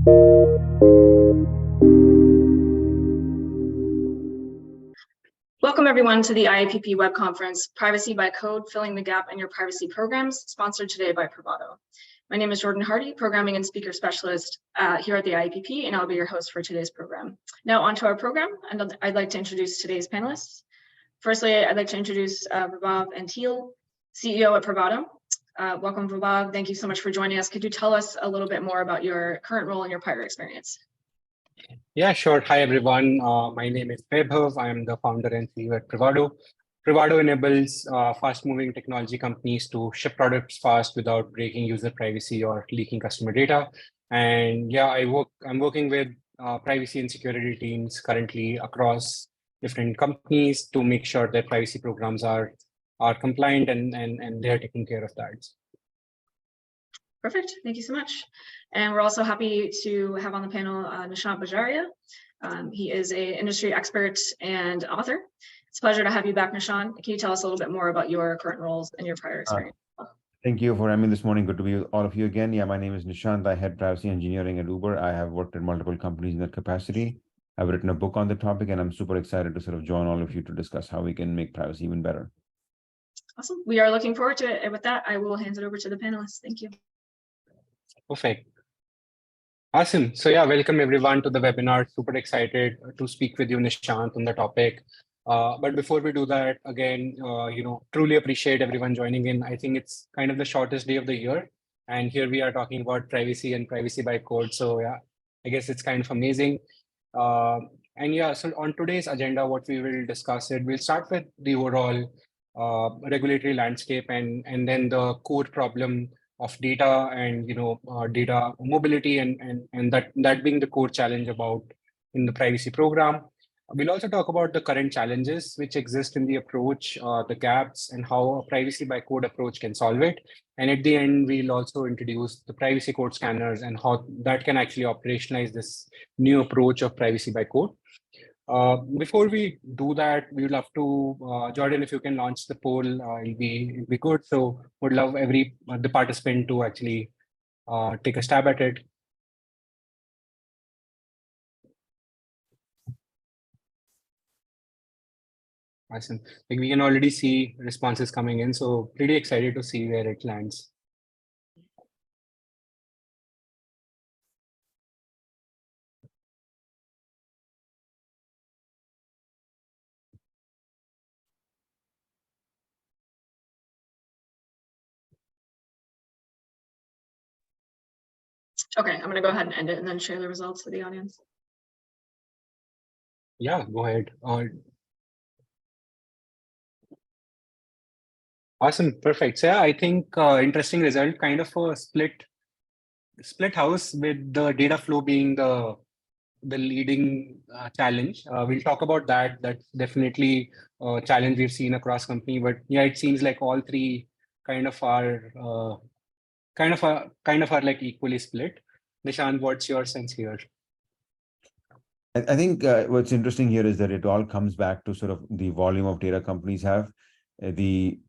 Welcome everyone to the IAPP web conference, Privacy by Code, Filling the Gap in Your Privacy Programs, sponsored today by Privado. My name is Jordan Hardy, Programming and Speaker Specialist here at the IAPP, and I'll be your host for today's program. Now onto our program, and I'd like to introduce today's panelists. Firstly, I'd like to introduce Vaibhav and Antil, CEO at Privado. Welcome, Vaibhav. Thank you so much for joining us. Could you tell us a little bit more about your current role and your prior experience? Yeah, sure. Hi, everyone. My name is Vaibhav. I am the founder and CEO at Privado. Privado enables fast-moving technology companies to ship products fast without breaking user privacy or leaking customer data. And yeah, I'm working with privacy and security teams currently across different companies to make sure that privacy programs are compliant and they're taking care of that. Perfect. Thank you so much. And we're also happy to have on the panel Nishant Bhajaria. He is an industry expert and author. It's a pleasure to have you back, Nishant. Can you tell us a little bit more about your current roles and your prior experience? Thank you for having me this morning. Good to be with all of you again. Yeah, my name is Nishant. I head privacy engineering at Uber. I have worked at multiple companies in that capacity. I've written a book on the topic, and I'm super excited to sort of join all of you to discuss how we can make privacy even better. Awesome. We are looking forward to it. And with that, I will hand it over to the panelists. Thank you. Perfect. Awesome. So yeah, welcome everyone to the webinar. Super excited to speak with you, Nishant, on the topic. But before we do that, again, truly appreciate everyone joining in. I think it's kind of the shortest day of the year. And here we are talking about privacy and privacy by code. So yeah, I guess it's kind of amazing. And yeah, so on today's agenda, what we will discuss we'll start with the overall regulatory landscape and then the core problem of data and data mobility and that being the core challenge about in the privacy program. We'll also talk about the current challenges which exist in the approach, the gaps, and how a privacy by code approach can solve it. And at the end, we'll also introduce the privacy code scanners and how that can actually operationalize this new approach of privacy by code. Before we do that, we would love to, Jordan, if you can launch the poll, it'll be good. So would love the participant to actually take a stab at it. Awesome. Like we can already see responses coming in, so pretty excited to see where it lands. Okay, I'm going to go ahead and end it and then share the results with the audience. Yeah, go ahead. Awesome, perfect. So yeah, I think interesting result, kind of a split house with the data flow being the leading challenge. We'll talk about that. That's definitely a challenge we've seen across company. But yeah, it seems like all three kind of are like equally split. Nishant, what's your sense here? I think what's interesting here is that it all comes back to sort of the volume of data companies have, the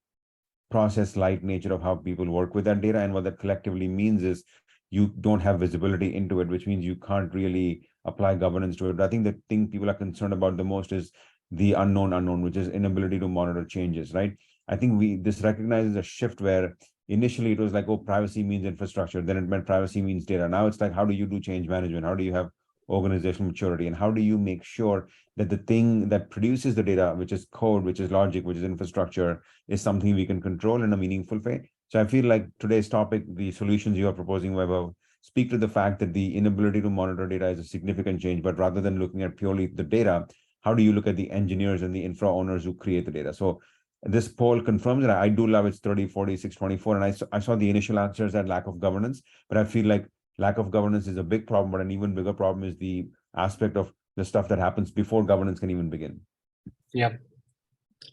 process light nature of how people work with that data, and what that collectively means is you don't have visibility into it, which means you can't really apply governance to it. But I think the thing people are concerned about the most is the unknown, which is inability to monitor changes, right? I think this recognizes a shift where initially it was like, oh, privacy means infrastructure, then it meant privacy means data. Now it's like, how do you do change management? How do you have organizational maturity? And how do you make sure that the thing that produces the data, which is code, which is logic, which is infrastructure, is something we can control in a meaningful way? So I feel like today's topic, the solutions you are proposing, Vaibhav, speak to the fact that the inability to monitor data is a significant change, but rather than looking at purely the data, how do you look at the engineers and the infra owners who create the data? So this poll confirms that. I do love it's 30, 40, 6, 24, and I saw the initial answers that lack of governance, but I feel like lack of governance is a big problem, but an even bigger problem is the aspect of the stuff that happens before governance can even begin. Yeah,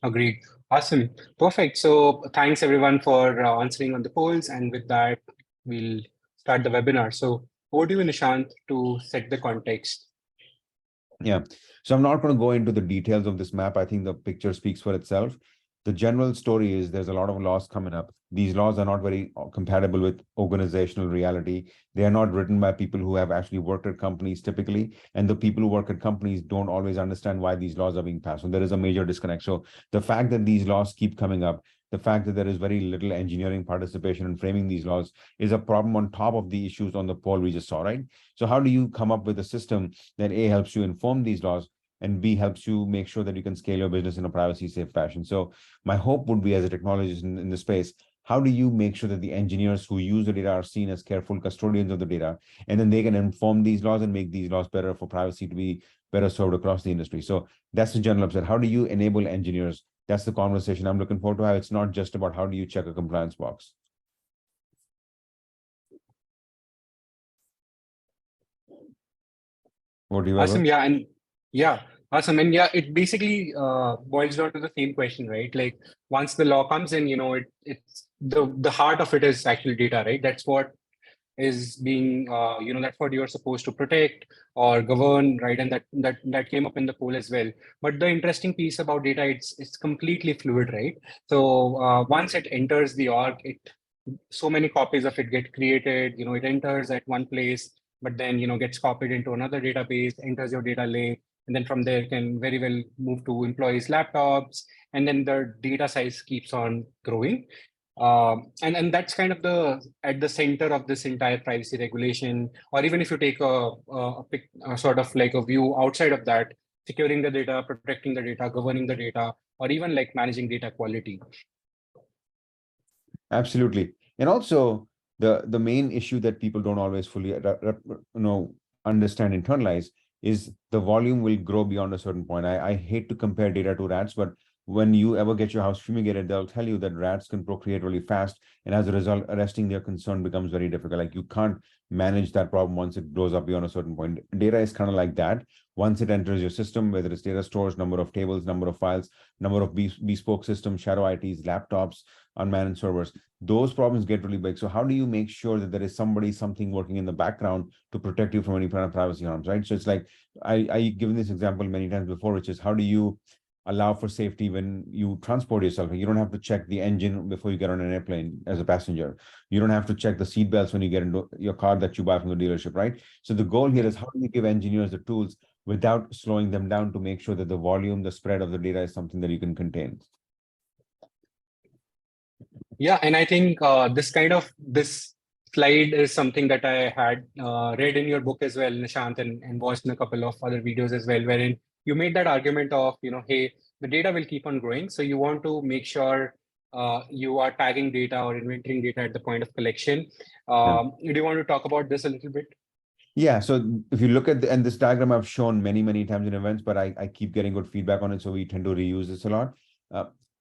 agreed. Awesome. Perfect. So thanks everyone for answering on the polls. And with that, we'll start the webinar. So over to you, Nishant, to set the context. Yeah. So I'm not going to go into the details of this map. I think the picture speaks for itself. The general story is there's a lot of laws coming up. These laws are not very compatible with organizational reality. They are not written by people who have actually worked at companies typically, and the people who work at companies don't always understand why these laws are being passed. So there is a major disconnect. So the fact that these laws keep coming up, the fact that there is very little engineering participation in framing these laws is a problem on top of the issues on the poll we just saw, right? So how do you come up with a system that A, helps you inform these laws, and B, helps you make sure that you can scale your business in a privacy safe fashion? So my hope would be, as a technologist in the space, how do you make sure that the engineers who use the data are seen as careful custodians of the data, and then they can inform these laws and make these laws better for privacy to be better served across the industry? So that's the general upside. How do you enable engineers? That's the conversation I'm looking forward to have. It's not just about how do you check a compliance box. What do you have? Awesome. Yeah. And yeah, awesome. And yeah, it basically boils down to the same question, right? Like once the law comes in, it's the heart of it is actually data, right? That's what is being, that's what you're supposed to protect or govern, right? And that came up in the poll as well. But the interesting piece about data, it's completely fluid, right? So once it enters the org, so many copies of it get created. It enters at one place, but then gets copied into another database, enters your data lake, and then from there can very well move to employees' laptops, and then the data size keeps on growing. And that's kind of at the center of this entire privacy regulation. Or even if you take a sort of like a view outside of that, securing the data, protecting the data, governing the data, or even like managing data quality. Absolutely. And also the main issue that people don't always fully understand, internalize, is the volume will grow beyond a certain point. I hate to compare data to rats, but when you ever get your house fumigated, they'll tell you that rats can procreate really fast. And as a result, arresting their concern becomes very difficult. Like you can't manage that problem once it blows up beyond a certain point. Data is kind of like that. Once it enters your system, whether it's data stores, number of tables, number of files, number of bespoke systems, shadow ITs, laptops, unmanaged servers, those problems get really big. So how do you make sure that there is something working in the background to protect you from any kind of privacy harms, right? So it's like, I given this example many times before, which is how do you allow for safety when you transport yourself? You don't have to check the engine before you get on an airplane as a passenger. You don't have to check the seat belts when you get into your car that you buy from the dealership, right? So the goal here is how do you give engineers the tools without slowing them down to make sure that the volume, the spread of the data is something that you can contain? Yeah, and I think this slide is something that I had read in your book as well, Nishant, and watched in a couple of other videos as well, wherein you made that argument of, hey, the data will keep on growing. So you want to make sure you are tagging data or inventorying data at the point of collection. Do you want to talk about this a little bit? Yeah, so if you look at and this diagram I've shown many times in events, but I keep getting good feedback on it, so we tend to reuse this a lot.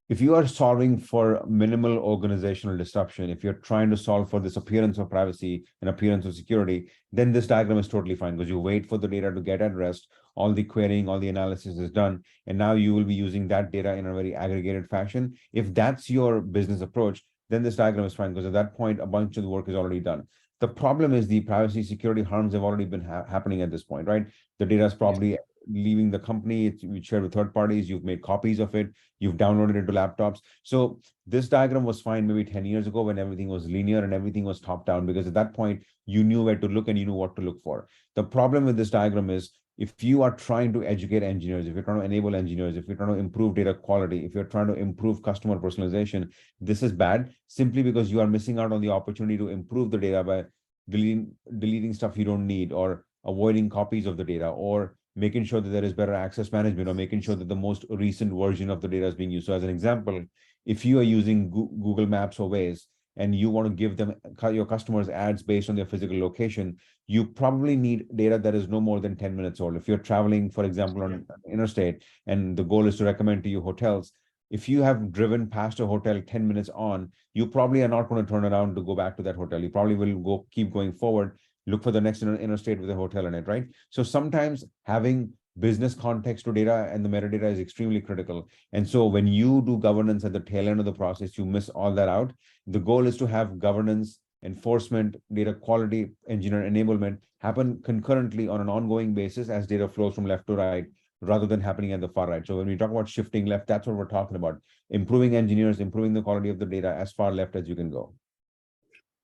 If you are solving for minimal organizational disruption, if you're trying to solve for this appearance of privacy and appearance of security, then this diagram is totally fine, because you wait for the data to get at rest, all the querying, all the analysis is done, and now you will be using that data in a very aggregated fashion. If that's your business approach, then this diagram is fine, because at that point, a bunch of the work is already done. The problem is the privacy security harms have already been happening at this point, right? The data is probably leaving the company, it's shared with third parties, you've made copies of it, you've downloaded it to laptops. So this diagram was fine maybe 10 years ago when everything was linear and everything was top down, because at that point you knew where to look and you knew what to look for. The problem with this diagram is, if you are trying to educate engineers, if you're trying to enable engineers, if you're trying to improve data quality, if you're trying to improve customer personalization, this is bad, simply because you are missing out on the opportunity to improve the data by deleting stuff you don't need, or avoiding copies of the data, or making sure that there is better access management, or making sure that the most recent version of the data is being used. So as an example, if you are using Google Maps or Waze, and you want to give them your customers ads based on their physical location, you probably need data that is no more than 10 minutes old. If you're traveling, for example, on interstate, and the goal is to recommend to you hotels, if you have driven past a hotel 10 minutes on, you probably are not going to turn around to go back to that hotel. You probably will keep going forward, look for the next interstate with a hotel in it, right? So sometimes having business context to data and the metadata is extremely critical. And so when you do governance at the tail end of the process, you miss all that out. The goal is to have governance, enforcement, data quality, engineer enablement happen concurrently on an ongoing basis as data flows from left to right, rather than happening at the far right. So when we talk about shifting left, that's what we're talking about. Improving engineers, improving the quality of the data as far left as you can go.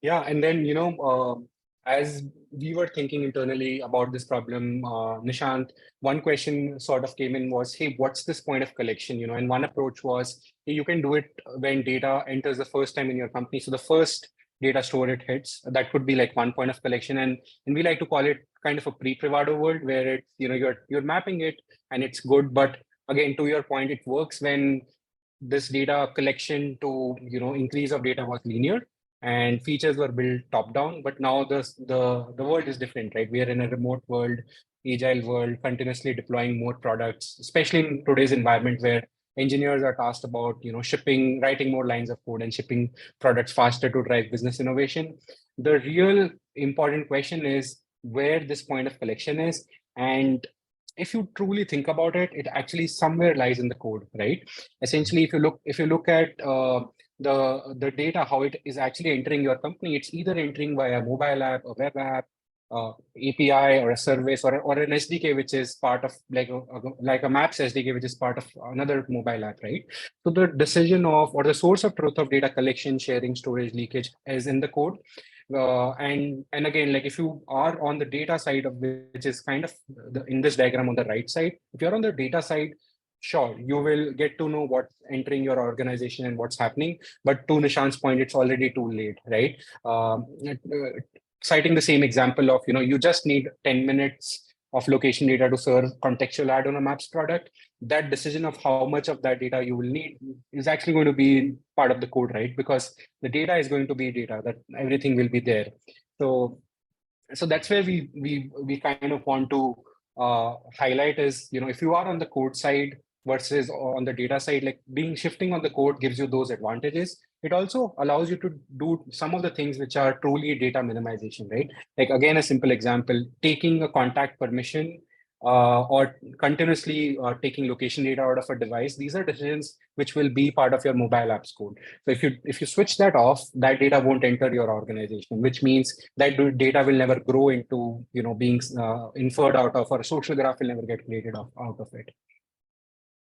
Yeah, and then, as we were thinking internally about this problem, Nishant, one question sort of came in was, hey, what's this point of collection? And one approach was, hey, you can do it when data enters the first time in your company. So the first data store it hits, that could be like one point of collection. And we like to call it kind of a pre-Privado world where it's, you're mapping it and it's good. But again, to your point, it works when this data collection to, increase of data was linear and features were built top down. But now the world is different, right? We are in a remote world, agile world, continuously deploying more products, especially in today's environment where engineers are tasked about, shipping, writing more lines of code and shipping products faster to drive business innovation. The real important question is where this point of collection is. And if you truly think about it, it actually somewhere lies in the code, right? Essentially, if you look at the data, how it is actually entering your company, it's either entering via mobile app, a web app, API, or a service, or an SDK, which is part of like a Maps SDK, which is part of another mobile app, right? So the decision of, or the source of truth of data collection, sharing, storage, leakage is in the code. And again, like if you are on the data side of which is kind of in this diagram on the right side, if you're on the data side, sure, you will get to know what's entering your organization and what's happening. But to Nishant's point, it's already too late, right? Citing the same example of, you just need 10 minutes of location data to serve contextual ad on a Maps product. That decision of how much of that data you will need is actually going to be part of the code, right? Because the data is going to be data, that everything will be there. So that's where we kind of want to highlight is, if you are on the code side versus on the data side, like shifting on the code gives you those advantages. It also allows you to do some of the things which are truly data minimization, right? Like again, a simple example, taking a contact permission or continuously taking location data out of a device. These are decisions which will be part of your mobile apps code. So if you switch that off, that data won't enter your organization, which means that data will never grow into being inferred out of, or a social graph will never get created out of it.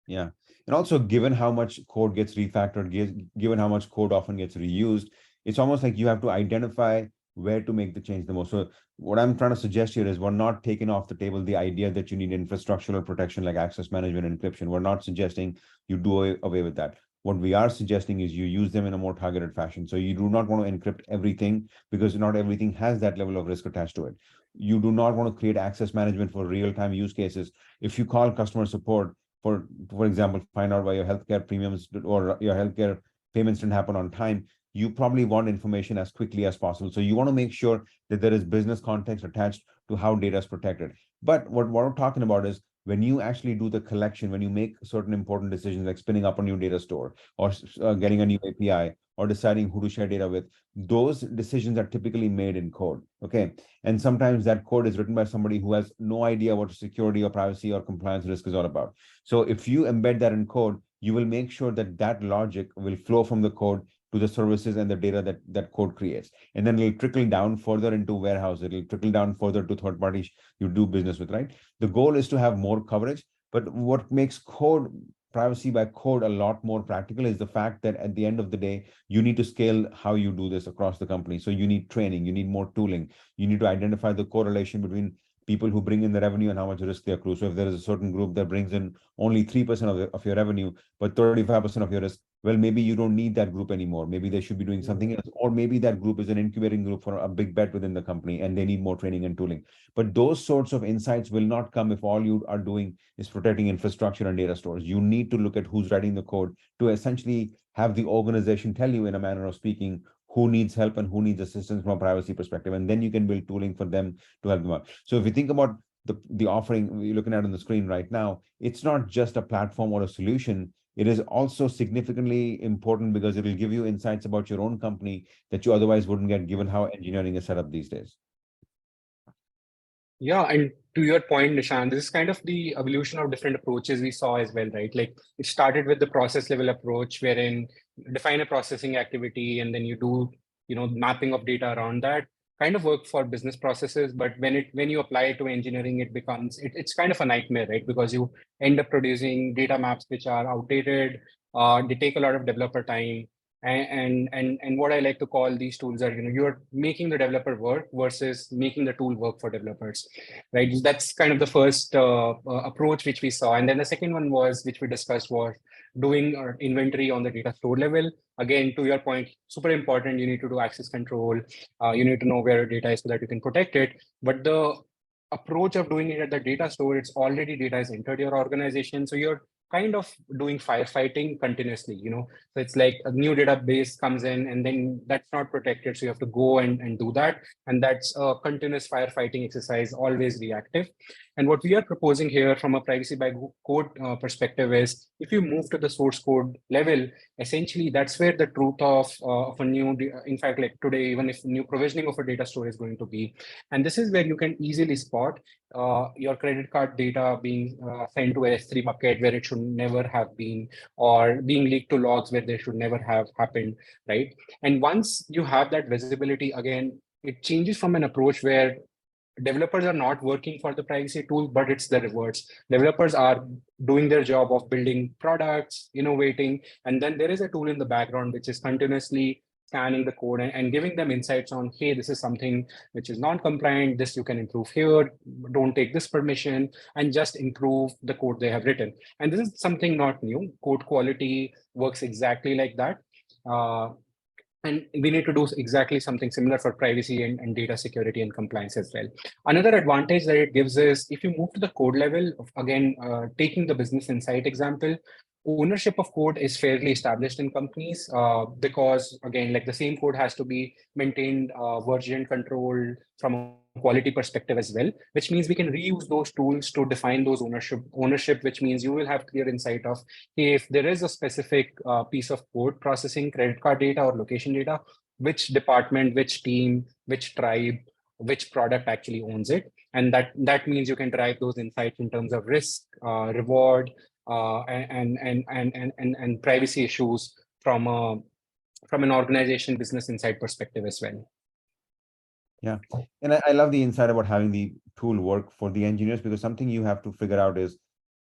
Yeah. And also, given how much code gets refactored, given how much code often gets reused, it's almost like you have to identify where to make the change the most. So what I'm trying to suggest here is we're not taking off the table the idea that you need infrastructural protection like access management and encryption. We're not suggesting you do away with that. What we are suggesting is you use them in a more targeted fashion. So you do not want to encrypt everything because not everything has that level of risk attached to it. You do not want to create access management for real-time use cases. If you call customer support, for example, find out why your healthcare premiums or your healthcare payments didn't happen on time, you probably want information as quickly as possible. So you want to make sure that there is business context attached to how data is protected. But what we're talking about is when you actually do the collection, when you make certain important decisions like spinning up a new data store or getting a new API or deciding who to share data with, those decisions are typically made in code, okay? And sometimes that code is written by somebody who has no idea what security or privacy or compliance risk is all about. So if you embed that in code, you will make sure that that logic will flow from the code to the services and the data that code creates. And then it'll trickle down further into warehouse. It'll trickle down further to third parties you do business with, right? The goal is to have more coverage, but what makes privacy by code a lot more practical is the fact that at the end of the day, you need to scale how you do this across the company. So you need training, you need more tooling, you need to identify the correlation between people who bring in the revenue and how much risk they accrue. So if there is a certain group that brings in only 3% of your revenue, but 35% of your risk, well, maybe you don't need that group anymore. Maybe they should be doing something else, or maybe that group is an incubating group for a big bet within the company and they need more training and tooling. But those sorts of insights will not come if all you are doing is protecting infrastructure and data stores. You need to look at who's writing the code to essentially have the organization tell you, in a manner of speaking, who needs help and who needs assistance from a privacy perspective. And then you can build tooling for them to help them out. So if you think about the offering you're looking at on the screen right now, it's not just a platform or a solution. It is also significantly important because it will give you insights about your own company that you otherwise wouldn't get given how engineering is set up these days. Yeah, and to your point, Nishant, this is kind of the evolution of different approaches we saw as well, right? Like it started with the process level approach, wherein you define a processing activity and then you do, mapping of data around that. kind of work for business processes, but when you apply it to engineering, it's kind of a nightmare, right? Because you end up producing data maps which are outdated. They take a lot of developer time. And what I like to call these tools are, you're making the developer work versus making the tool work for developers, right? That's kind of the first approach which we saw. And then the second one which we discussed was doing inventory on the data store level. Again, to your point, super important. You need to do access control. You need to know where your data is so that you can protect it. But the approach of doing it at the data store, it's already data is entered your organization. So you're kind of doing firefighting continuously, So it's like a new database comes in and then that's not protected. So you have to go and do that. And that's a continuous firefighting exercise, always reactive. And what we are proposing here from a privacy by code perspective is if you move to the source code level, essentially that's where the truth of a new, in fact, like today, even if new provisioning of a data store is going to be, and this is where you can easily spot your credit card data being sent to a S3 bucket where it should never have been, or being leaked to logs where they should never have happened, right? And once you have that visibility, again, it changes from an approach where developers are not working for the privacy tool, but it's the reverse. Developers are doing their job of building products, innovating, and then there is a tool in the background which is continuously scanning the code and giving them insights on, hey, this is something which is non-compliant, this you can improve here, don't take this permission, and just improve the code they have written. And this is something not new. Code quality works exactly like that. And we need to do exactly something similar for privacy and data security and compliance as well. Another advantage that it gives is if you move to the code level, again, taking the business insight example, ownership of code is fairly established in companies because, again, like the same code has to be maintained, version controlled from a quality perspective as well, which means we can reuse those tools to define those ownership, which means you will have clear insight of, hey, if there is a specific piece of code processing credit card data or location data, which department, which team, which tribe, which product actually owns it. And that means you can derive those insights in terms of risk, reward, and privacy issues from an organization business insight perspective as well. Yeah, and I love the insight about having the tool work for the engineers, because something you have to figure out is,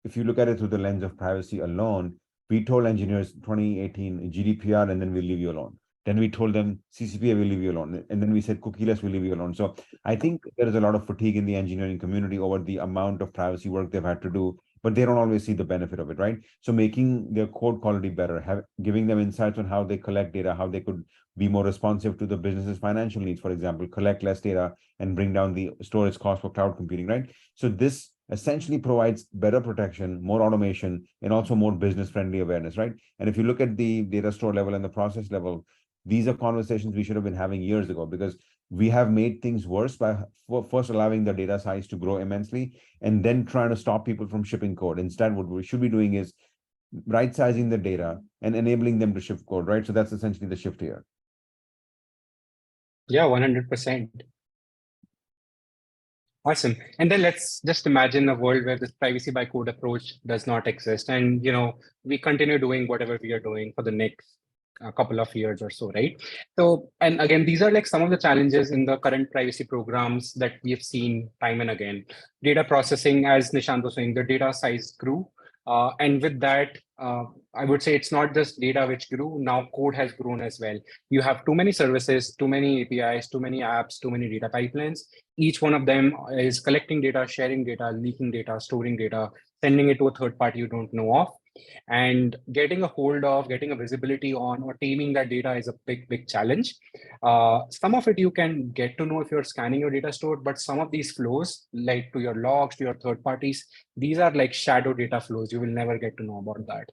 if you look at it through the lens of privacy alone, we told engineers 2018 GDPR, and then we'll leave you alone. Then we told them CCPA will leave you alone, and then we said cookieless will leave you alone. So I think there is a lot of fatigue in the engineering community over the amount of privacy work they've had to do, but they don't always see the benefit of it, right? So making their code quality better, giving them insights on how they collect data, how they could be more responsive to the business's financial needs, for example, collect less data and bring down the storage cost for cloud computing, right? So this essentially provides better protection, more automation, and also more business-friendly awareness, right? And if you look at the data store level and the process level, these are conversations we should have been having years ago, because we have made things worse by first allowing the data size to grow immensely and then trying to stop people from shipping code. Instead, what we should be doing is right-sizing the data and enabling them to ship code, right? So that's essentially the shift here. Yeah, 100%. Awesome. And then let's just imagine a world where this privacy by code approach does not exist. And, we continue doing whatever we are doing for the next couple of years or so, right? So, and again, these are like some of the challenges in the current privacy programs that we have seen time and again. Data processing, as Nishant was saying, the data size grew. And with that, I would say it's not just data which grew, now code has grown as well. You have too many services, too many APIs, too many apps, too many data pipelines. Each one of them is collecting data, sharing data, leaking data, storing data, sending it to a third party you don't know of. And getting a hold of, getting a visibility on, or taming that data is a big challenge. Some of it you can get to know if you're scanning your data store, but some of these flows, like to your logs, to your third parties, these are like shadow data flows. You will never get to know about that.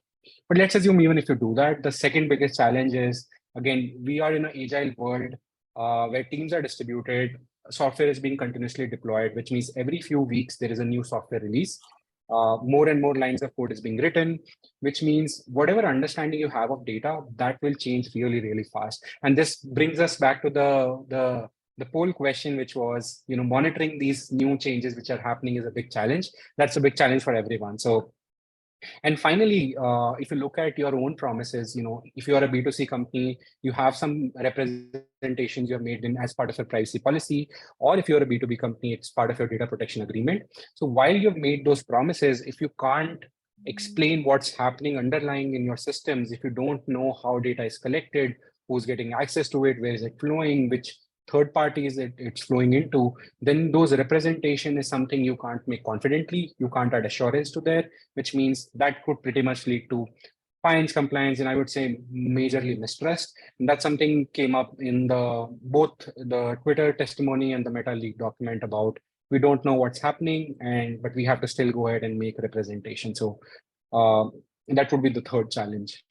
But let's assume even if you do that, the second biggest challenge is, again, we are in an agile world where teams are distributed, software is being continuously deployed, which means every few weeks there is a new software release. More and more lines of code is being written, which means whatever understanding you have of data, that will change really fast. And this brings us back to the poll question, which was, monitoring these new changes which are happening is a big challenge. That's a big challenge for everyone. So And finally, if you look at your own promises, if you are a B2C company, you have some representations you have made in as part of your privacy policy, or if you're a B2B company, it's part of your data protection agreement. So while you've made those promises, if you can't explain what's happening underlying in your systems, if you don't know how data is collected, who's getting access to it, where is it flowing, which third parties it's flowing into, then those representation is something you can't make confidently, you can't add assurance to there, which means that could pretty much lead to fines, compliance, and I would say majorly mistrust. And that's something came up in both the Twitter testimony and the Meta leak document about we don't know what's happening, but we have to still go ahead and make representation. So that would be the third challenge.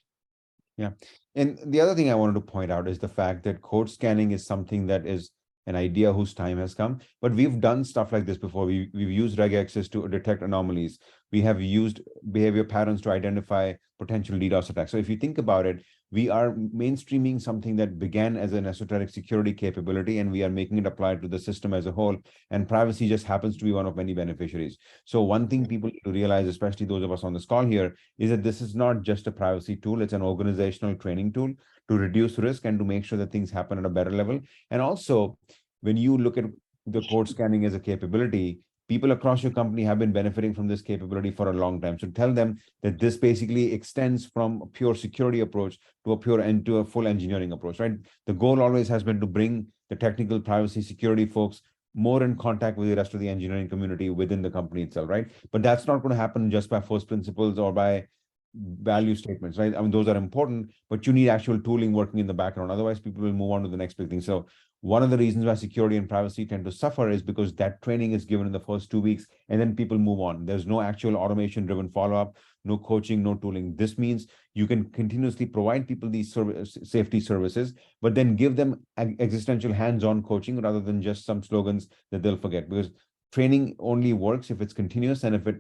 Yeah. And the other thing I wanted to point out is the fact that code scanning is something that is an idea whose time has come, but we've done stuff like this before. We've used regexes to detect anomalies. We have used behavior patterns to identify potential DDoS attacks. So if you think about it, we are mainstreaming something that began as an esoteric security capability, and we are making it applied to the system as a whole. And privacy just happens to be one of many beneficiaries. So one thing people need to realize, especially those of us on this call here, is that this is not just a privacy tool, it's an organizational training tool to reduce risk and to make sure that things happen at a better level. And also, when you look at the code scanning as a capability, people across your company have been benefiting from this capability for a long time. So tell them that this basically extends from a pure security approach to a full engineering approach, right? The goal always has been to bring the technical privacy security folks more in contact with the rest of the engineering community within the company itself, right? But that's not going to happen just by first principles or by value statements, right? I mean, those are important, but you need actual tooling working in the background. Otherwise, people will move on to the next big thing. So one of the reasons why security and privacy tend to suffer is because that training is given in the first 2 weeks and then people move on. There's no actual automation driven follow-up, no coaching, no tooling. This means you can continuously provide people these safety services, but then give them existential hands-on coaching rather than just some slogans that they'll forget, because training only works if it's continuous and if it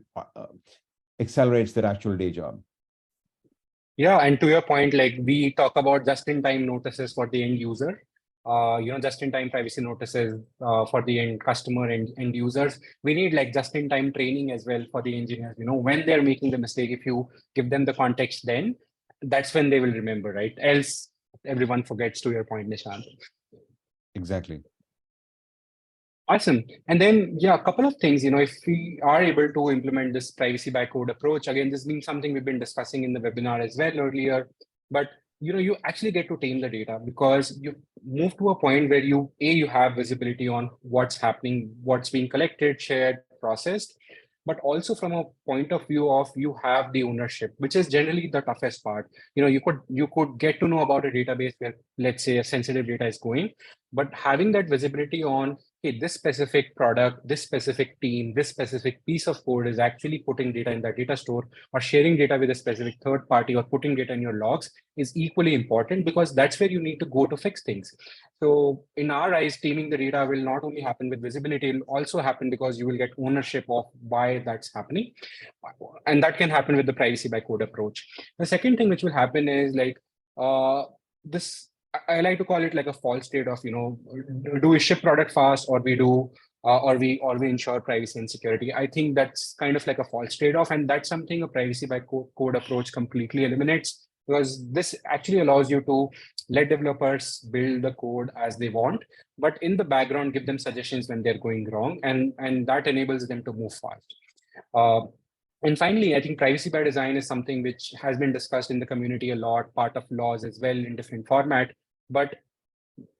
accelerates their actual day job. Yeah, and to your point, like we talk about just-in-time notices for the end user, just-in-time privacy notices for the end customer and end users. We need like just-in-time training as well for the engineers. When they're making the mistake, if you give them the context, then that's when they will remember, right? Else, everyone forgets. To your point, Nishant. Exactly. Awesome. And then, a couple of things, if we are able to implement this privacy by code approach, again, this has been something we've been discussing in the webinar as well earlier, but you actually get to tame the data because you move to a point where you have visibility on what's happening, what's being collected, shared, processed, but also from a point of view of you have the ownership, which is generally the toughest part. You could get to know about a database where, let's say, a sensitive data is going, but having that visibility on, hey, this specific product, this specific team, this specific piece of code is actually putting data in that data store or sharing data with a specific third party or putting data in your logs is equally important because that's where you need to go to fix things. So in our eyes, taming the data will not only happen with visibility, it will also happen because you will get ownership of why that's happening. And that can happen with the privacy by code approach. The second thing which will happen is like this, I like to call it like a false state of, do we ship product fast or we do, or we ensure privacy and security. I think that's kind of like a false trade-off, and that's something a privacy by code approach completely eliminates, because this actually allows you to let developers build the code as they want, but in the background, give them suggestions when they're going wrong, and that enables them to move fast. And finally, I think privacy by design is something which has been discussed in the community a lot, part of laws as well in different format, but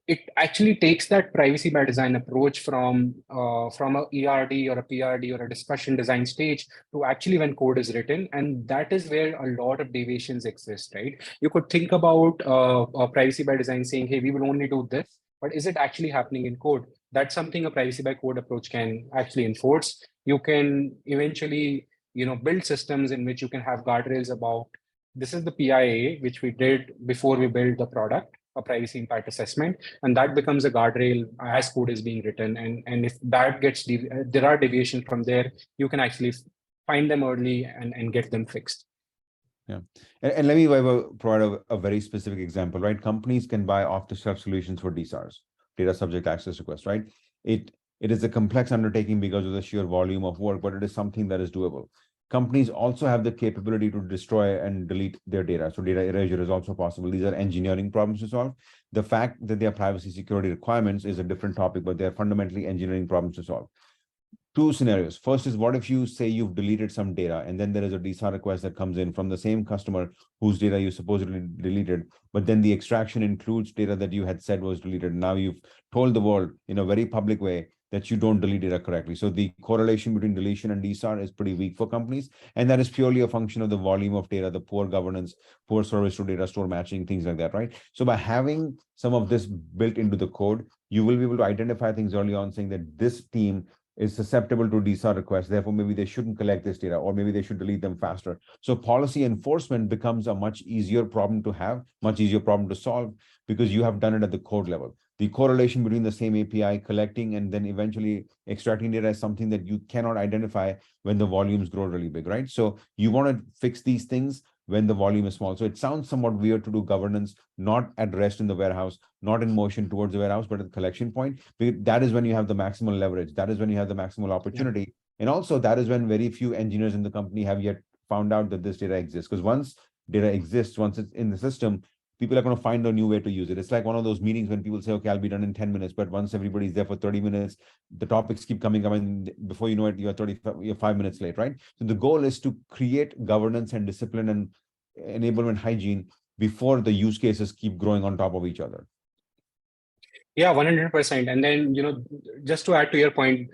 it actually takes that privacy by design approach from a ERD or a PRD or a discussion design stage to actually when code is written. And that is where a lot of deviations exist, right? You could think about privacy by design saying, hey, we will only do this, but is it actually happening in code? That's something a privacy by code approach can actually enforce. You can eventually, build systems in which you can have guardrails about this is the PIA, which we did before we built the product, a privacy impact assessment, and that becomes a guardrail as code is being written. And if that gets, there are deviations from there, you can actually find them early and get them fixed. Yeah. And let me provide a very specific example, right? Companies can buy off-the-shelf solutions for DSARs, data subject access requests, right? It is a complex undertaking because of the sheer volume of work, but it is something that is doable. companies also have the capability to destroy and delete their data. So data erasure is also possible. These are engineering problems to solve. The fact that they are privacy security requirements is a different topic, but they're fundamentally engineering problems to solve. Two scenarios. First is, what if you say you've deleted some data and then there is a DSAR request that comes in from the same customer whose data you supposedly deleted, but then the extraction includes data that you had said was deleted. Now you've told the world in a very public way that you don't delete data correctly. So the correlation between deletion and DSAR is pretty weak for companies. And that is purely a function of the volume of data, the poor governance, poor service to data store matching, things like that, right? So by having some of this built into the code, you will be able to identify things early on, saying that this team is susceptible to DSAR requests. Therefore, maybe they shouldn't collect this data, or maybe they should delete them faster. So policy enforcement becomes a much easier problem to have, much easier problem to solve, because you have done it at the code level. The correlation between the same API collecting and then eventually extracting data is something that you cannot identify when the volumes grow really big, right? So you want to fix these things when the volume is small. So it sounds somewhat weird to do governance, not at rest in the warehouse, not in motion towards the warehouse, but at the collection point. That is when you have the maximal leverage. That is when you have the maximal opportunity. Yeah. And also that is when very few engineers in the company have yet found out that this data exists. Because once data exists, once it's in the system, people are going to find a new way to use it. It's like one of those meetings when people say, okay, I'll be done in 10 minutes, but once everybody's there for 30 minutes, the topics keep coming up, and before you know it, you're 5 minutes late, right? So the goal is to create governance and discipline and enablement hygiene before the use cases keep growing on top of each other. Yeah, 100%. And then, just to add to your point,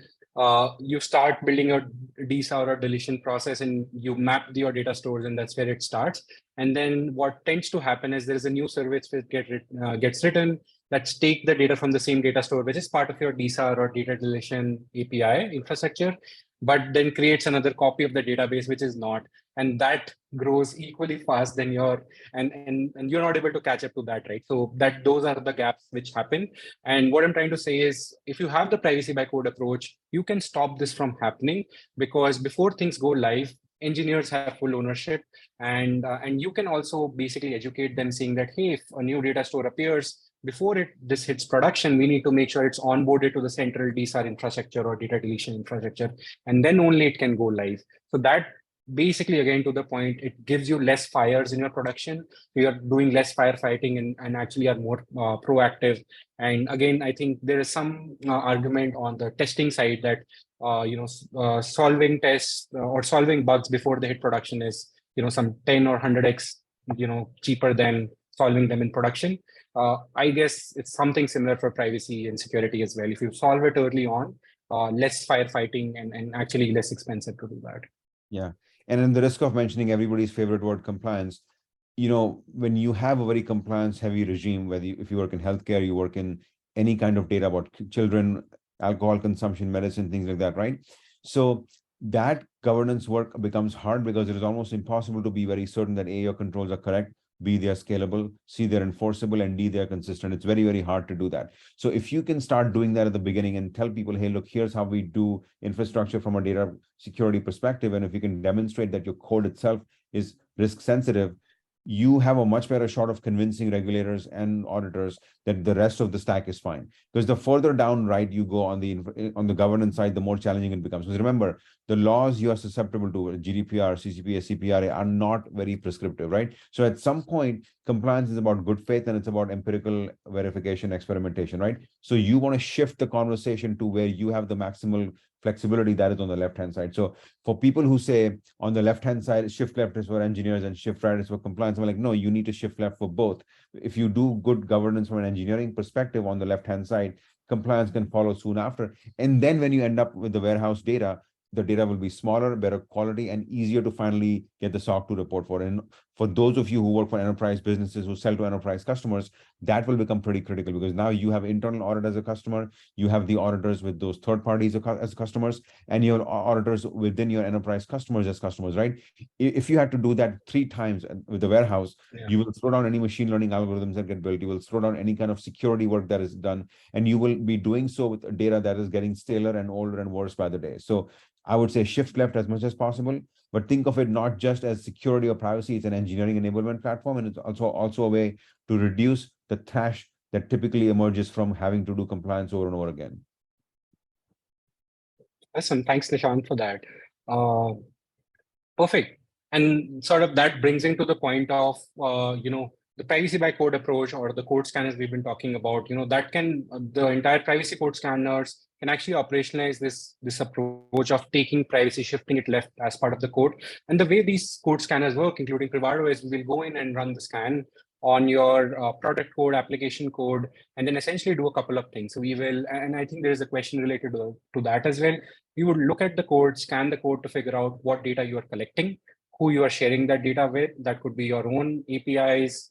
you start building a DSAR or deletion process and you map your data stores, and that's where it starts. And then what tends to happen is there is a new service that gets written. Let's take the data from the same data store, which is part of your DSAR or data deletion API infrastructure, but then creates another copy of the database, which is not. And that grows equally fast than and you're not able to catch up to that, right? So those are the gaps which happen. And what I'm trying to say is, if you have the privacy by code approach, you can stop this from happening, because before things go live, engineers have full ownership, and you can also basically educate them, saying that, hey, if a new data store appears, before this hits production, we need to make sure it's onboarded to the central DSAR infrastructure or data deletion infrastructure, and then only it can go live. So that basically, again, to the point, it gives you less fires in your production. You are doing less firefighting and actually are more proactive. And again, I think there is some argument on the testing side that solving tests or solving bugs before they hit production is some 10 or 100x cheaper than solving them in production. I guess it's something similar for privacy and security as well. If you solve it early on, less firefighting and actually less expensive to do that. Yeah. And in the risk of mentioning everybody's favorite word, compliance, when you have a very compliance heavy regime, whether if you work in healthcare, you work in any kind of data about children, alcohol consumption, medicine, things like that, right? So that governance work becomes hard, because it is almost impossible to be very certain that A, your controls are correct, B, they're scalable, C, they're enforceable, and D, they're consistent. It's very, very hard to do that. So if you can start doing that at the beginning and tell people, hey, look, here's how we do infrastructure from a data security perspective, and if you can demonstrate that your code itself is risk sensitive, you have a much better shot of convincing regulators and auditors that the rest of the stack is fine. Because the further down right you go on the governance side, the more challenging it becomes. Because remember, the laws you are susceptible to, GDPR, CCPA, CPRA, are not very prescriptive, right? So at some point, compliance is about good faith, and it's about empirical verification, experimentation, right? So you want to shift the conversation to where you have the maximal flexibility, that is on the left-hand side. So for people who say on the left-hand side, shift left is for engineers and shift right is for compliance, I'm like, no, you need to shift left for both. If you do good governance from an engineering perspective on the left-hand side, compliance can follow soon after. And then when you end up with the warehouse data, the data will be smaller, better quality, and easier to finally get the SOC 2 report for. And for those of you who work for enterprise businesses who sell to enterprise customers, that will become pretty critical, because now you have internal audit as a customer, you have the auditors with those third parties as customers, and your auditors within your enterprise customers as customers, right? If you had to do that 3 times with the warehouse, you will slow down any machine learning algorithms that get built, you will slow down any kind of security work that is done, and you will be doing so with data that is getting staler and older and worse by the day. So I would say shift left as much as possible, but think of it not just as security or privacy, it's an engineering enablement platform, and it's also a way to reduce the trash that typically emerges from having to do compliance over and over again. Awesome. Thanks, Nishant, for that. Perfect. And sort of that brings into the point of, the privacy by code approach or the code scanners we've been talking about, that can, the entire privacy code scanners can actually operationalize this approach of taking privacy, shifting it left as part of the code. And the way these code scanners work, including Privado, is we will go in and run the scan on your product code, application code, and then essentially do a couple of things. So we will, and I think there is a question related to that as well. We would look at the code, scan the code to figure out what data you are collecting, who you are sharing that data with. That could be your own APIs,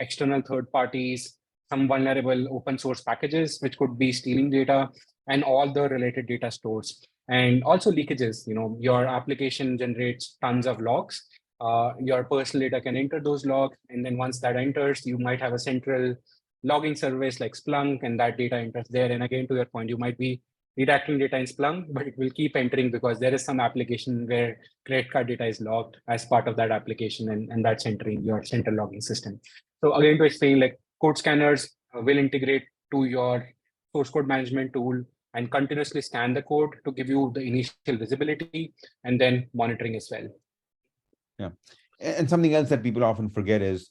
external third parties, some vulnerable open source packages, which could be stealing data, and all the related data stores. And also leakages, your application generates tons of logs. Your personal data can enter those logs. And then once that enters, you might have a central logging service like Splunk, and that data enters there. And again, to your point, you might be redacting data in Splunk, but it will keep entering because there is some application where credit card data is logged as part of that application, and that's entering your central logging system. So again, to explain, like code scanners will integrate to your source code management tool and continuously scan the code to give you the initial visibility and then monitoring as well. Yeah. And something else that people often forget is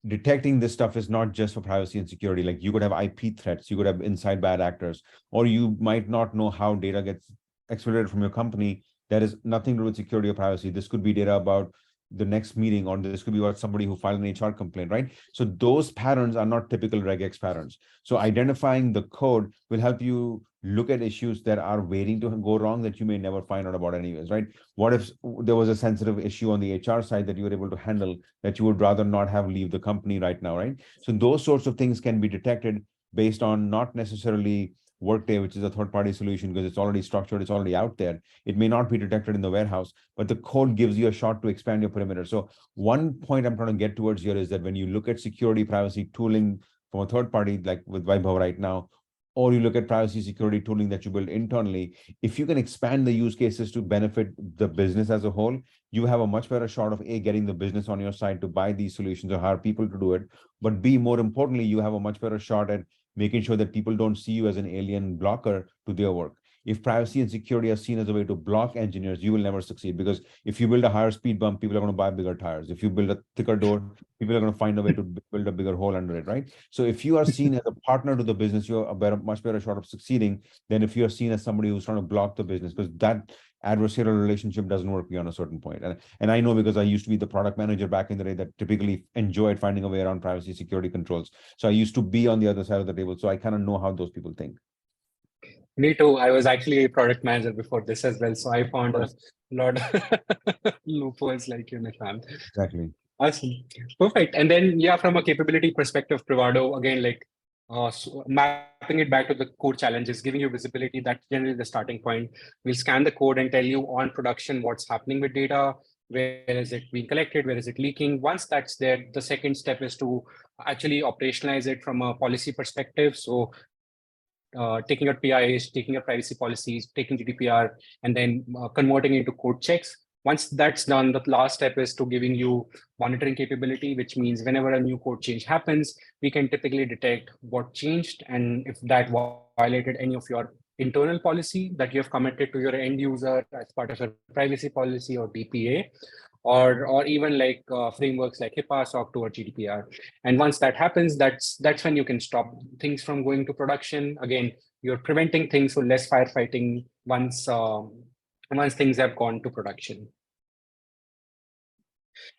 detecting this stuff is not just for privacy and security. Like you could have IP threats, you could have inside bad actors, or you might not know how data gets exploited from your company. That is nothing to do with security or privacy. This could be data about the next meeting, or this could be about somebody who filed an HR complaint, right? So those patterns are not typical regex patterns. So identifying the code will help you look at issues that are waiting to go wrong that you may never find out about anyways, right? What if there was a sensitive issue on the HR side that you were able to handle that you would rather not have leave the company right now, right? So those sorts of things can be detected based on not necessarily Workday, which is a third-party solution, because it's already structured, it's already out there. It may not be detected in the warehouse, but the code gives you a shot to expand your perimeter. So one point I'm trying to get towards here is that when you look at security privacy tooling from a third party, like with Vaibhav right now, or you look at privacy security tooling that you build internally, if you can expand the use cases to benefit the business as a whole, you have a much better shot of A, getting the business on your side to buy these solutions or hire people to do it. But B, more importantly, you have a much better shot at making sure that people don't see you as an alien blocker to their work. If privacy and security are seen as a way to block engineers, you will never succeed, because if you build a higher speed bump, people are going to buy bigger tires. If you build a thicker door, people are going to find a way to build a bigger hole under it, right? So if you are seen as a partner to the business, you're a much better shot of succeeding than if you're seen as somebody who's trying to block the business, because that adversarial relationship doesn't work beyond a certain point. And I know, because I used to be the product manager back in the day that typically enjoyed finding a way around privacy security controls. So I used to be on the other side of the table. So I kind of know how those people think. Me too. I was actually a product manager before this as well. So I found a lot of loopholes like you, Nishant. Exactly. Awesome. Perfect. And then, yeah, from a capability perspective, Privado, again, like so mapping it back to the core challenges, giving you visibility, that's generally the starting point. We'll scan the code and tell you on production what's happening with data, where is it being collected, where is it leaking. Once that's there, the second step is to actually operationalize it from a policy perspective. So taking your PIs, taking your privacy policies, taking GDPR, and then converting into code checks. Once that's done, the last step is to giving you monitoring capability, which means whenever a new code change happens, we can typically detect what changed and if that violated any of your internal policy that you have committed to your end user as part of your privacy policy or DPA, or even like frameworks like HIPAA, SOC 2, or GDPR. And once that happens, that's when you can stop things from going to production. Again, you're preventing things, so less firefighting once things have gone to production.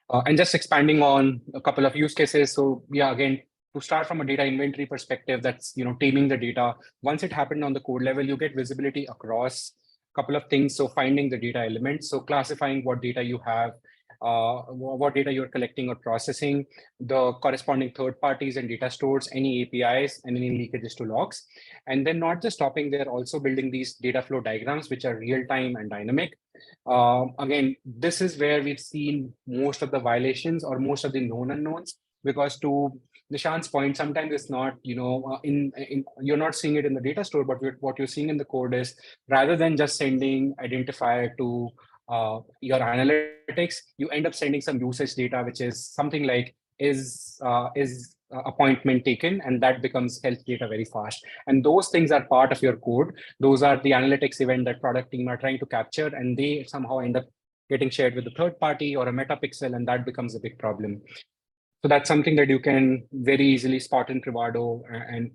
And just expanding on a couple of use cases. So yeah, again, to start from a data inventory perspective, that's taming the data. Once it happened on the code level, you get visibility across a couple of things. So finding the data elements, so classifying what data you have, what data you're collecting or processing, the corresponding third parties and data stores, any APIs, and any leakages to logs. And then not just stopping there, also building these data flow diagrams, which are real-time and dynamic. Again, this is where we've seen most of the violations or most of the known unknowns, because to Nishant's point, sometimes it's not, you're not seeing it in the data store, but what you're seeing in the code is, rather than just sending identifier to your analytics, you end up sending some usage data, which is something like is appointment taken, and that becomes health data very fast. And those things are part of your code. Those are the analytics event that product team are trying to capture, and they somehow end up getting shared with a third party or a metapixel, and that becomes a big problem. So that's something that you can very easily spot in Privado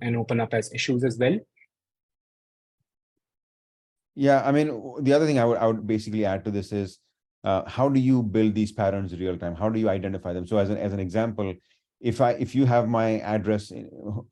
and open up as issues as well. Yeah, I mean, the other thing I would basically add to this is how do you build these patterns real time? How do you identify them? So as an example, if you have my address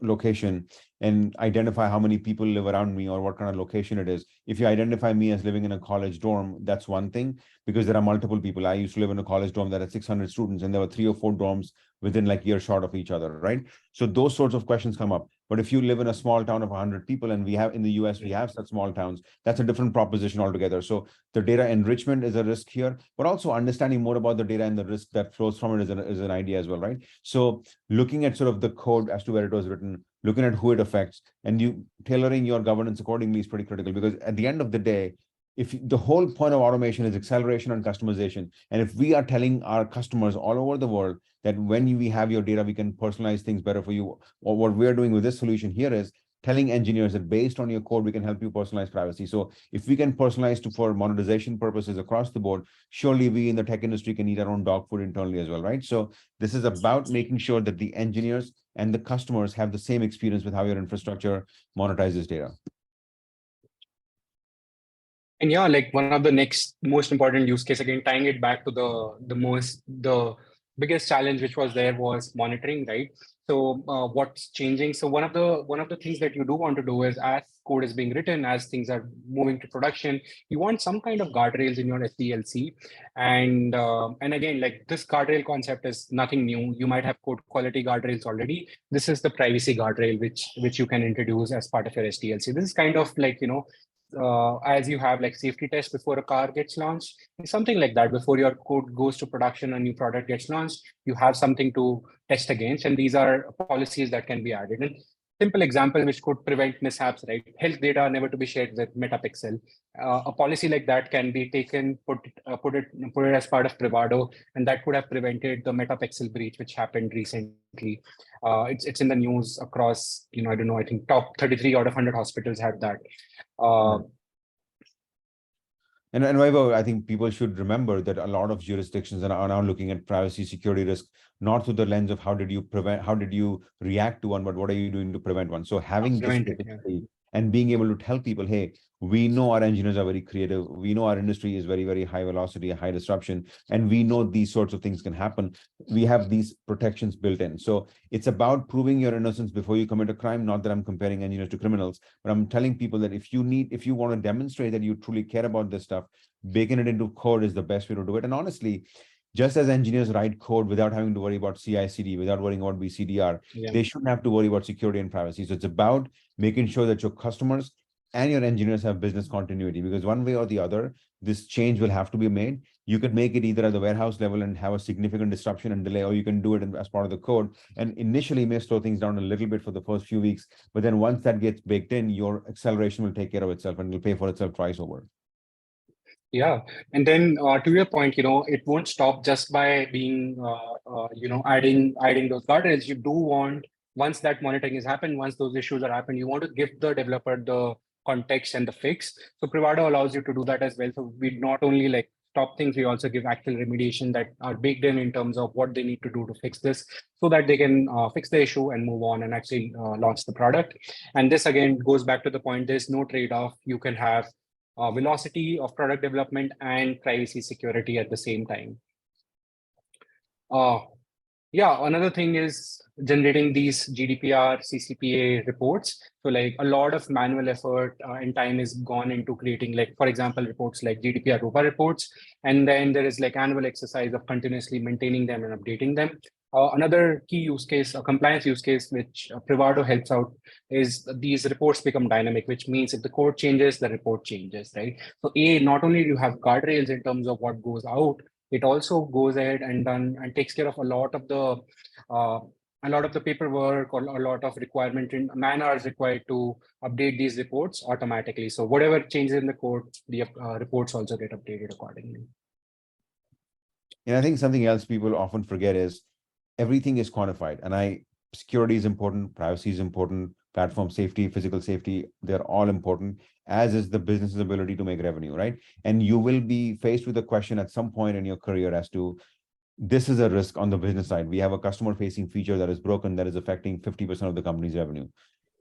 location and identify how many people live around me or what kind of location it is, if you identify me as living in a college dorm, that's one thing, because there are multiple people. I used to live in a college dorm that had 600 students, and there were 3 or 4 dorms within like earshot of each other, right? So those sorts of questions come up. But if you live in a small town of 100 people, and we have in the US, we have such small towns, that's a different proposition altogether. So the data enrichment is a risk here, but also understanding more about the data and the risk that flows from it is an idea as well, right? So looking at sort of the code as to where it was written, looking at who it affects, and you tailoring your governance accordingly is pretty critical, because at the end of the day, if the whole point of automation is acceleration and customization, and if we are telling our customers all over the world that when we have your data, we can personalize things better for you, or what we're doing with this solution here is telling engineers that based on your code, we can help you personalize privacy. So if we can personalize for monetization purposes across the board, surely we in the tech industry can eat our own dog food internally as well, right? So this is about making sure that the engineers and the customers have the same experience with how your infrastructure monetizes data. And yeah, like one of the next most important use case, again, tying it back to the biggest challenge which was there was monitoring, right? So what's changing? So one of the things that you do want to do is, as code is being written, as things are moving to production, you want some kind of guardrails in your SDLC. And again, like this guardrail concept is nothing new. You might have code quality guardrails already. This is the privacy guardrail which you can introduce as part of your SDLC. This is kind of like, as you have like safety tests before a car gets launched, something like that. Before your code goes to production, a new product gets launched, you have something to test against, and these are policies that can be added. And simple example which could prevent mishaps, right? Health data never to be shared with metapixel. A policy like that can be taken, put it as part of Privado, and that could have prevented the metapixel breach which happened recently. It's in the news across, I don't know, I think top 33 out of 100 hospitals had that. And Vaibhav, I think people should remember that a lot of jurisdictions are now looking at privacy security risk, not through the lens of how did you react to one, but what are you doing to prevent one? So having this capability and being able to tell people, hey, we know our engineers are very creative. We know our industry is very, very high velocity, high disruption, and we know these sorts of things can happen. We have these protections built in. So it's about proving your innocence before you commit a crime. Not that I'm comparing engineers to criminals, but I'm telling people that if you want to demonstrate that you truly care about this stuff, baking it into code is the best way to do it. And honestly, just as engineers write code without having to worry about CI/CD, without worrying about BCDR, they shouldn't have to worry about security and privacy. So it's about making sure that your customers and your engineers have business continuity, because one way or the other, this change will have to be made. You could make it either at the warehouse level and have a significant disruption and delay, or you can do it as part of the code. And initially may slow things down a little bit for the first few weeks, but then once that gets baked in, your acceleration will take care of itself and will pay for itself twice over. Yeah, and then to your point, it won't stop just by being, adding those guardrails. You do want, once that monitoring has happened, once those issues are happened, you want to give the developer the context and the fix. So Privado allows you to do that as well. So we not only like stop things, we also give actual remediation that are baked in terms of what they need to do to fix this, so that they can fix the issue and move on and actually launch the product. And this again goes back to the point, there's no trade-off. You can have velocity of product development and privacy security at the same time. Another thing is generating these GDPR, CCPA reports. So like a lot of manual effort and time is gone into creating, like, for example, reports like GDPR ROPA reports. And then there is like annual exercise of continuously maintaining them and updating them. Another key use case, a compliance use case, which Privado helps out, is these reports become dynamic, which means if the code changes, the report changes, right? So not only do you have guardrails in terms of what goes out, it also goes ahead and takes care of a lot of the paperwork or a lot of requirement in man hours required to update these reports automatically. So whatever changes in the code, the reports also get updated accordingly. And I think something else people often forget is everything is quantified. And security is important, privacy is important, platform safety, physical safety, they're all important, as is the business's ability to make revenue, right? And you will be faced with a question at some point in your career as to, this is a risk on the business side. We have a customer-facing feature that is broken that is affecting 50% of the company's revenue.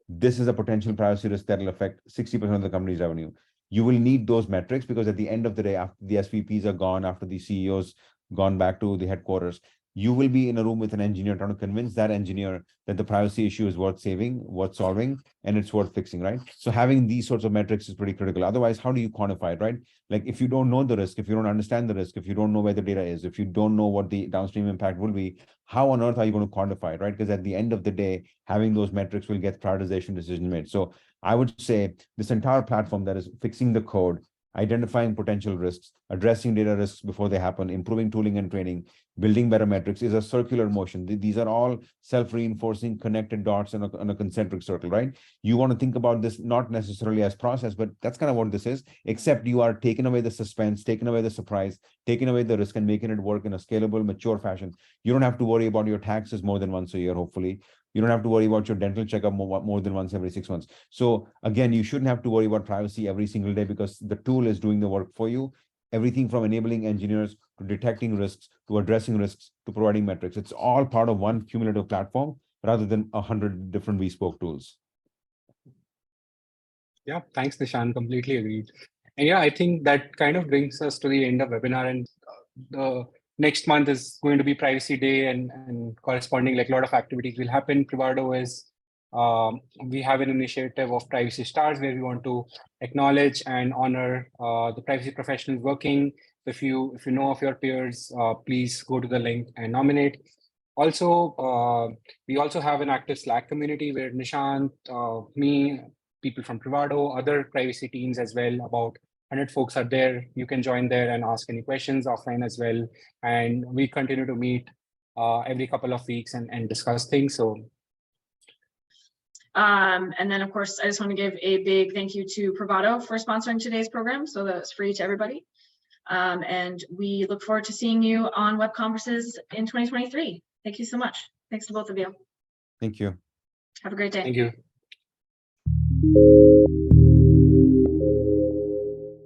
This is a potential privacy risk that will affect 60% of the company's revenue. You will need those metrics because at the end of the day, after the SVPs are gone, after the CEOs gone back to the headquarters, you will be in a room with an engineer trying to convince that engineer that the privacy issue is worth saving, worth solving, and it's worth fixing, right? So having these sorts of metrics is pretty critical. Otherwise, how do you quantify it, right? Like if you don't know the risk, if you don't understand the risk, if you don't know where the data is, if you don't know what the downstream impact will be, how on earth are you going to quantify it, right? Because at the end of the day, having those metrics will get prioritization decisions made. So I would say this entire platform that is fixing the code, identifying potential risks, addressing data risks before they happen, improving tooling and training, building better metrics is a circular motion. These are all self-reinforcing connected dots in a concentric circle, right? You want to think about this not necessarily as process, but that's kind of what this is, except you are taking away the suspense, taking away the surprise, taking away the risk and making it work in a scalable, mature fashion. You don't have to worry about your taxes more than once a year, hopefully. You don't have to worry about your dental checkup more than once every 6 months. So again, you shouldn't have to worry about privacy every single day because the tool is doing the work for you. Everything from enabling engineers to detecting risks, to addressing risks, to providing metrics. It's all part of one cumulative platform rather than 100 different bespoke tools. Yeah, thanks, Nishant. Completely agreed. And yeah, I think that kind of brings us to the end of webinar. And the next month is going to be Privacy Day, and corresponding, like, a lot of activities will happen. Privado is, we have an initiative of Privacy Stars where we want to acknowledge and honor the privacy professionals working. If you know of your peers, please go to the link and nominate. Also, we also have an active Slack community where Nishant, me, people from Privado, other privacy teams as well, about 100 folks are there. You can join there and ask any questions offline as well. And we continue to meet every couple of weeks and discuss things. So. And then, of course, I just want to give a big thank you to Privado for sponsoring today's program, so that it's free to everybody. And we look forward to seeing you on web conferences in 2023. Thank you so much. Thanks to both of you. Thank you. Have a great day. Thank you.